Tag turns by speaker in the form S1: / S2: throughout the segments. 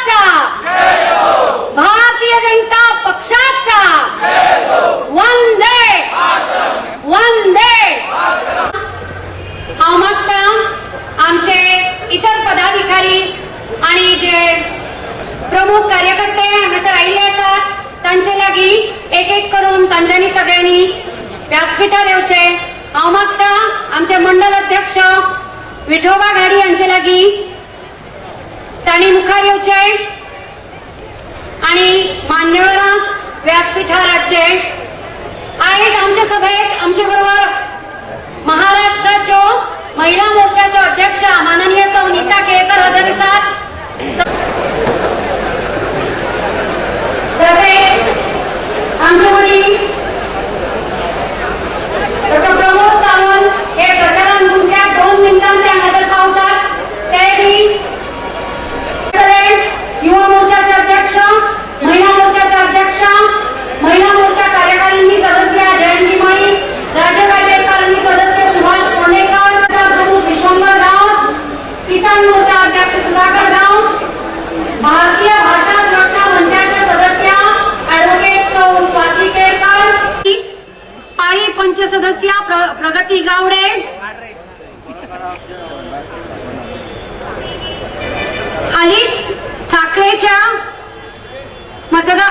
S1: महाराष्ट्राचा, भारतीय जनता पक्षाचा वंदे वंदे। हांव मागता आमचे इतर पदाधिकारी आणि जे प्रमुख कार्यकर्ते हांगासर आयिल्ले आसात तांचे लागीं एक एक करून तांच्यांनी सगळ्यांनी व्यासपीठार येवचे। हांव मागता आमचे मंडल अध्यक्ष विठोबा घाडी हांचे लागीं तांणी मुखार येवचे आणि मान्यवरां व्यासपीठार हाडचे। आयज आमच्या सभेत आमचे बरोबर महाराष्ट्राच्यो महिला मोर्चाच्यो अध्यक्षा माननीय सौ नीता केळकर हजर आसात। तसेच आमचे मदीं डॉ. प्रमोद सावंत हे प्रचारान गुंठ्याक 2 मिनिटांत ते हांगासर पावतात। ते बी युवा मोर्चाचे अध्यक्ष, महिला मोर्चाचे अध्यक्ष, महिला मोर्चा कार्यकारिणी सदस्य जयंती माळी, राज्य कार्यकारिणी सदस्य सुभाष कोंडेकर, प्रमुख विश्वंभर दास, किसान मोर्चा अध्यक्ष सुधाकर दास, भारतीय भाषा सुरक्षा मंचाचे सदस्य ॲडव्होकेट सौ स्वाती केरकर, पाळी पंच सदस्य प्रगती गावडे, हालीच साखळेच्या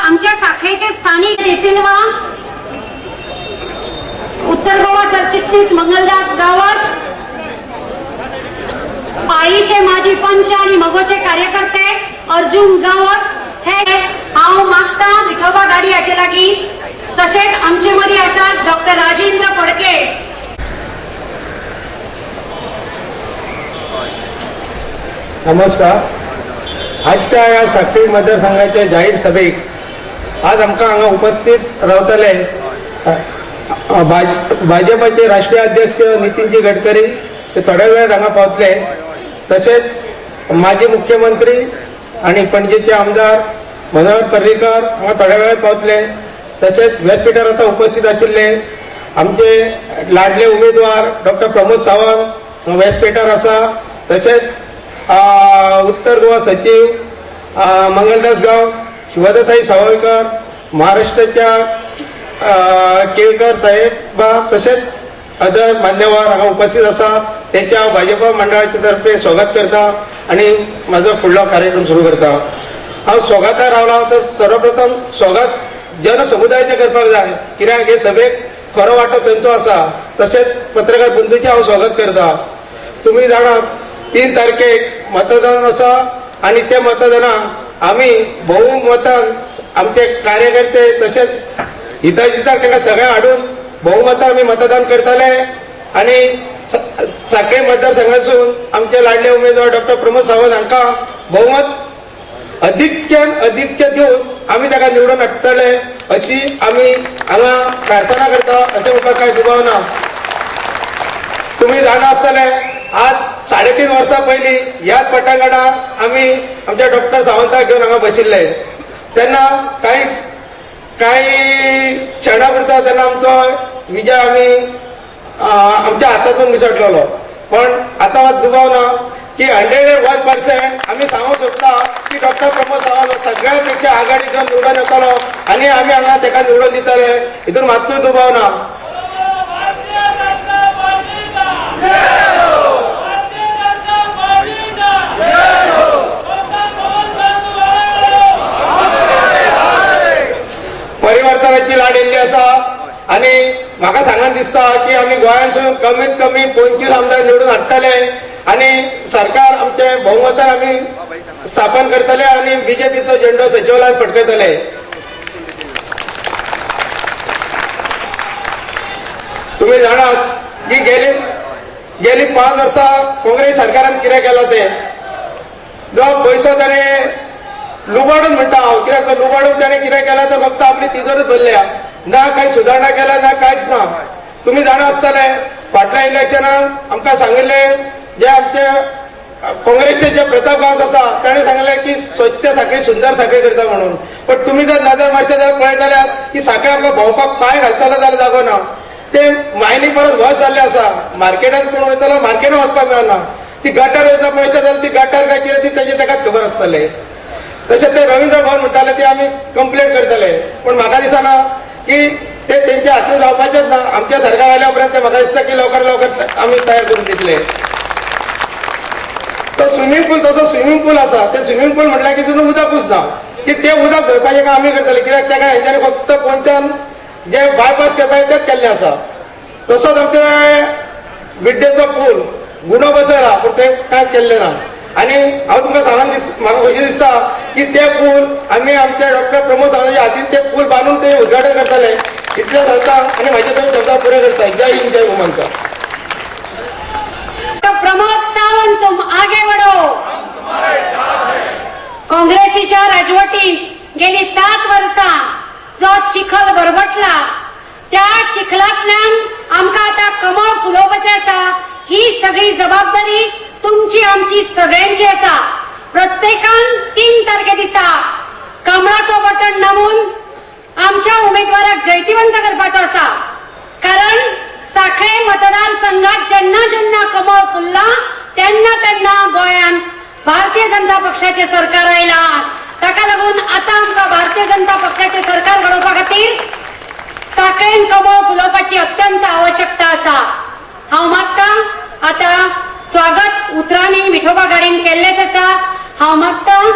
S1: आमच्या साखळेचे स्थानिक सिल्वा, उत्तर गोवा सरचिटणीस मंगलदास गावस, पाळीचे माजी पंच आणि मगोचे कार्यकर्ते अर्जुन गावस हे हांव मागता विठोबा घाडी हाचे लागीं। तशेंच आमचे मदीं आसात डॉ. राजेंद्र फडके।
S2: नमस्कार। आजच्या या साखळी मतदारसंघाच्या जाहीर सभेक आज आमकां हांगा उपस्थित रावतले भाजपाचे राष्ट्रीय अध्यक्ष नितीनजी गडकरी, ते थोड्या वेळात हांगा पावतले। तसेच माजी मुख्यमंत्री आणि पणजेचे आमदार मनोहर पर्रीकर हांगा थोड्या वेळात पावतले। तसेच व्यासपीठार आता उपस्थित आशिल्ले आमचे लाडले उमेदवार डॉ. प्रमोद सावंत व्यासपीठार आसा। तसेच उत्तर गोवा सचिव मंगलदास गाव, शिवदाताई सावयकर, महाराष्ट्राच्या केळकर साहेब, तसेच अदर मान्यवर हांगा उपस्थित आसा। त्यांच्या भाजपा मंडळाच्या तर्फे स्वागत करता आणि माझो फुडलो कार्यक्रम सुरू करता। हांव स्वागताक रावला तर सर्वप्रथम स्वागत जनसमुदायाचे करपाक जाय, कित्याक हे सभेक खरो वांटो तांचो आसा। तसेच पत्रकार बंधूचे हांव स्वागत करता। तुम्ही जाणात 3 तारखेक मतदान आसा आणि त्या मतदानाक आमी बहुमतान आमचे कार्यकर्ते तसेच हिताचिताक तांकां सगळ्यांक हाडून बहुमतान आमी मतदान करतले आणि साखळे मतदारसंघासून आमचे लाडले उमेदवार डॉ. प्रमोद सावंत हांकां बहुमत अधिक्यान अधिक्य दिवन आमी ताका निवडून हाडटले अशी आमी हांगा प्रार्थना करता। अशें म्हाका कांय दुबाव ना। तुम्ही जाणा आसतले आज 3.5 वर्सां पयलीं ह्याच पटांगणात आमी आमच्या डॉ. सावंताक घेवन हांगा बशिल्ले। तेन्ना काही क्षणा पुरता तेन्ना आमचो विजय आमी आमच्या हातांतून निसटलेलो, पण आता मात दुबाव ना की 101% आमी सांगूंक सोदता की डॉ. प्रमोद सावंत सगळ्या पेक्षा आघाडी घेवन निवडून येतलो आणि आमी हांगा ताका निवडून दितले, हितून मात्तूय दुबाव ना। परिवर्तनाची लाड येयल्ली आसा आणि म्हाका सांगन दिसता की आमी गोंयांतसून कमीत कमी 25 आमदार निवडून हाडटले आणि सरकार आमचे बहुमतान आमी स्थापन करतले आणि बीजेपीचो झेंडो सचिवालयात फडकयतले। तुम्ही जाणात की गेली 5 वर्सां काँग्रेस सरकारान कितें केलां ते जो पयसो ताणें लुबाडून म्हणटा हांव, कित्याक तो लुबाडून ताणें कितें केलां तर फक्त आपली तिजोरीच भरल्या, ना कांय सुदारणा केल्या ना कांयच ना। तुम्ही जाणा आसतले फाटल्या इलेक्शनाक आमकां सांगिल्ले जे आमचे काँग्रेसचे जे प्रताप गांवस आसा ताणें सांगलें की स्वच्छ साखळी सुंदर साखळी करता म्हणून, पण तुम्ही जर नजर मारशे जाल्यार पळयतल्यात की साखळी आमकां भोंवपाक पांय घालतलो जाल्यार जागो ना। ते मायनी परत वॉश जाल्ले आसा, मार्केटांत कोण वयतलो मार्केटांत वचपाक मेळना। ती गटर वयता पळयता जाल्यार ती गटर काय कितें ती ताची ताकाच खबर आसतले। तशेंच ते रवींद्र भवन म्हणटाले ते आमी कंप्लीट करतले, पण म्हाका दिसना की ते तेंच्या हातीन जावपाचेच ना. आमच्या सरकार आल्या उपरांत ते म्हाका दिसता की लवकर लवकर आमी तयार करून दितले. तो स्विमींग पूल तसो स्विमींग पूल आसा, ते स्विमींग पूल म्हटल्यार की तितून उदकूच ना, की ते उदक धरपाचें काम आमी करतले, कित्याक तेका हेंच्यांनी फक्त कोणत्यान जे बायपास करपाचें तेच केल्लें आसा. तसोच आमचे बिड्डेचो पूल गुणो बसयला, पूण ते कांयच केल्लें ना. आनी हांव तुमकां सांगून म्हाका अशें दिसता की ते पूल आमी आमच्या डॉक्टर प्रमोद सावंताच्या हातीन ते पूल बांदून ते उद्घाटन करतले. इतलें सांगता आनी म्हाजे दोन शब्द पुरे करता. जय हिंद, जय गोमंतक.
S1: प्रमोद सावंत, तुम आगे बढ़ो. काँग्रेसीच्या राजवटीत गेली 7 वर्सां जो चिखल भरभटला, त्या चिखलांतल्यान आमकां आतां कमळ फुलोवपाचें आसा. ही सगळी जबाबदारी तुमची आमची सगळ्यांची आसा. प्रत्येकान 3 तारखे दिसा कमळाचो बटन दामून आमच्या उमेदवाराक जैतिवंत करपाचो आसा. कारण सांखळे मतदारसंघात जेन्ना जेन्ना कमळ फुलला तेन्ना तेन्ना गोंयांत भारतीय जनता पक्षाचे सरकार आयला. ताका लागून आतां आमकां भारतीय जनता पक्षाचे सरकार घडोवपा खातीर सांखळेन कमळ फुलोवपाची अत्यंत आवश्यकता आसा. हांव मागतां आतां स्वागत उतरांनी विठोबा गाडीन केल्लेच आसा. हांव मागतां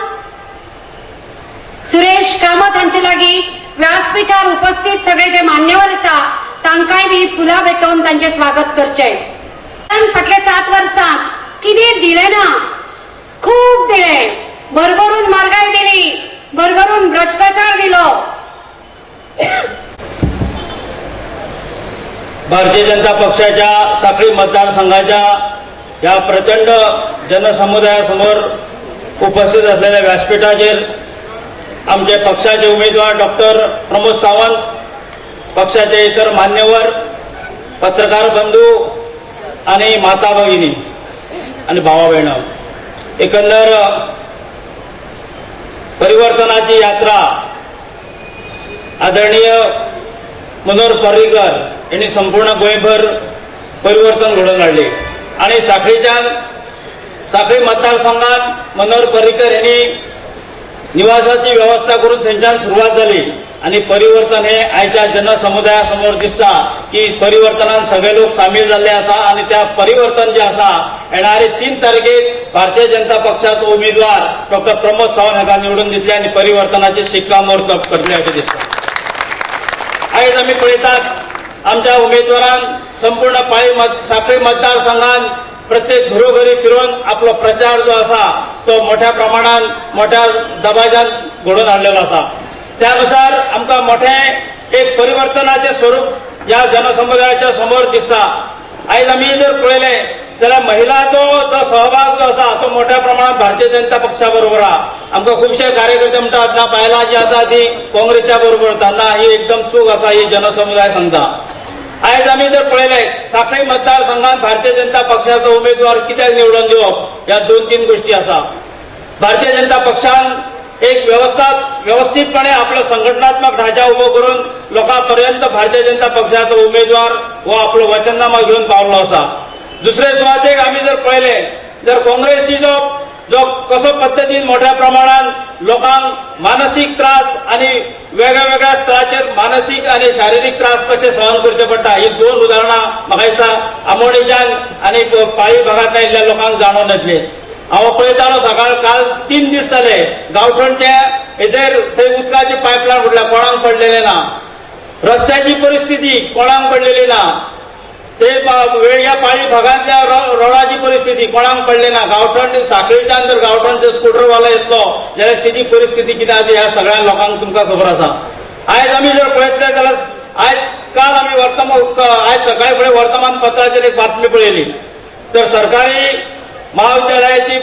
S1: सुरेश कामत हांचे लागीं व्यासपीठार उपस्थित सगळे जे मान्यवर आसा तांकांय बी फुलां भेटोवन तांचे स्वागत करचें. फाटल्या 7 वर्सां कितें दिलें ना, खूब दिलें. भरभरून म्हारगाय दिली, भरभरून भ्रष्टाचार दिलो.
S3: भारतीय जनता पक्षाच्या सांखळी मतदारसंघाच्या या प्रचंड जनसमुदायासमोर उपस्थित असलेल्या व्यासपीठाचेर आमचे पक्षाचे उमेदवार डॉक्टर प्रमोद सावंत, पक्षाचे इतर मान्यवर, पत्रकार बंधू आणि माता भगिनी आणि भावा बहिण, एकंदर परिवर्तनाची यात्रा आदरणीय मनोहर पर्रीकर यांनी संपूर्ण गोंयभर परिवर्तन घडवून हाडले. आणि सांखळी मतदारसंघात मनोहर पर्रीकर यांनी निवासाची व्यवस्था करून थंयच्यान सुरवात जाली. आणि परिवर्तन हे आयच्या जनसमुदायासमोर दिसता की परिवर्तनात सगळे लोक सामील झाले आसा. आणि त्या परिवर्तन जे आसा येणारे 3 तारखेक भारतीय जनता पक्षाचो उमेदवार डॉक्टर प्रमोद सावंत हाका निवडून दितले आणि परिवर्तनाचे शिक्कामोर्तब करतले अशें दिसता. आयज आमी पळयतात आमच्या उमेदवारान संपूर्ण सांखळी मतदारसंघात प्रत्येक घरोघरी फिरून आपलो प्रचार जो आसा तो मोठ्या प्रमाणात मोठ्या दबाज्यान घडोवन हाडलेलो आसा. त्यानुसार आमकां मोठें एक परिवर्तनाचें स्वरूप ह्या जनसमुदायाच्या समोर दिसता. आयज आमी जर पळयलें जाल्यार महिलांचो जो सहभाग जो आसा तो मोठ्या प्रमाणात भारतीय जनता पक्षा बरोबर आहा. आमकां खुबशे कार्यकर्ते म्हणटात ना बायलां जी आसा ती काँग्रेसच्या बरोबर वता. ना, ही एकदम चूक आसा, ही जनसमुदाय सांगता. आयज आमी जर पळयलें सांखळी मतदारसंघात भारतीय जनता पक्षाचो उमेदवार कित्याक निवडून दिवप, ह्या 2-3 गोष्टी आसा. भारतीय जनता पक्षान एक व्यवस्थितपणे आपलो संघटनात्मक ढांचा उभो करून लोकांपर्यंत भारतीय जनता पक्षाचो उमेदवार हो आपलो वचननामा घेवन पावलो आसा. दुसरे सुवातेक आमी जर पळयलें जर काँग्रेसीचो जो कसो पद्दतीन मोठ्या प्रमाणात लोकांक मानसीक त्रास आणि वेगळ्या वेगळ्या स्तराचेर मानसीक आणि शारिरीक त्रास कशे सहन करचे पडटा, ही 2 उदाहरणां म्हाका दिसता आमोणेच्यान आणि पाळी भागांतल्या इल्ल्या लोकांक जाणून येतले. हांव पळयतालो काल 3 दीस जाले गांवठणचे हेजेर थंय उदकाची पायपलायन फुटल्या, कोणाक पडलेले ना. रस्त्याची परिस्थिती कोणाक पडलेली ना. ते वेगळ्या पाळी भागांतल्या रोडाची परिस्थिती कोणाक पडले ना. गांवठण सांखळीच्यान जर गांवठणचो स्कूटरवालो येतलो जाल्यार तेजी परिस्थिती कितें आसा ह्या सगळ्या लोकांक तुमकां खबर आसा. आयज आमी जर पळयतले जाल्यार काल आमी आयज सकाळी फुडें वर्तमानपत्राचेर एक बातमी पळयली तर सरकारी महाविद्यालयाची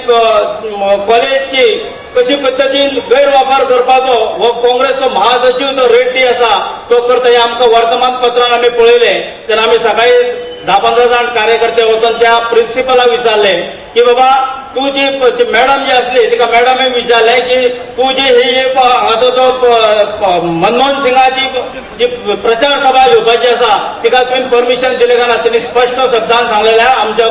S3: कॉलेजची कशी पद्दतीन गैरवापर करपाचो हो काँग्रेसचो महासचिव जो रेड्डी आसा तो करता हे आमकां वर्तमानपत्रान आमी पळयलें. तेन्ना आमी सकाळी 10-15 जाण कार्यकर्ते वचून त्या प्रिन्सिपलाक विचारलें की बाबा तू जी मॅडम जी आसली तिका मॅडमेन विचारलें की तू जी ही हाचो जो मनमोहन सिंगाची जी प्रचार सभा घेवपाची आसा तिका तुवें परमिशन दिलें काय ना. तिणी स्पश्ट शब्दान सांगलेलें आमच्या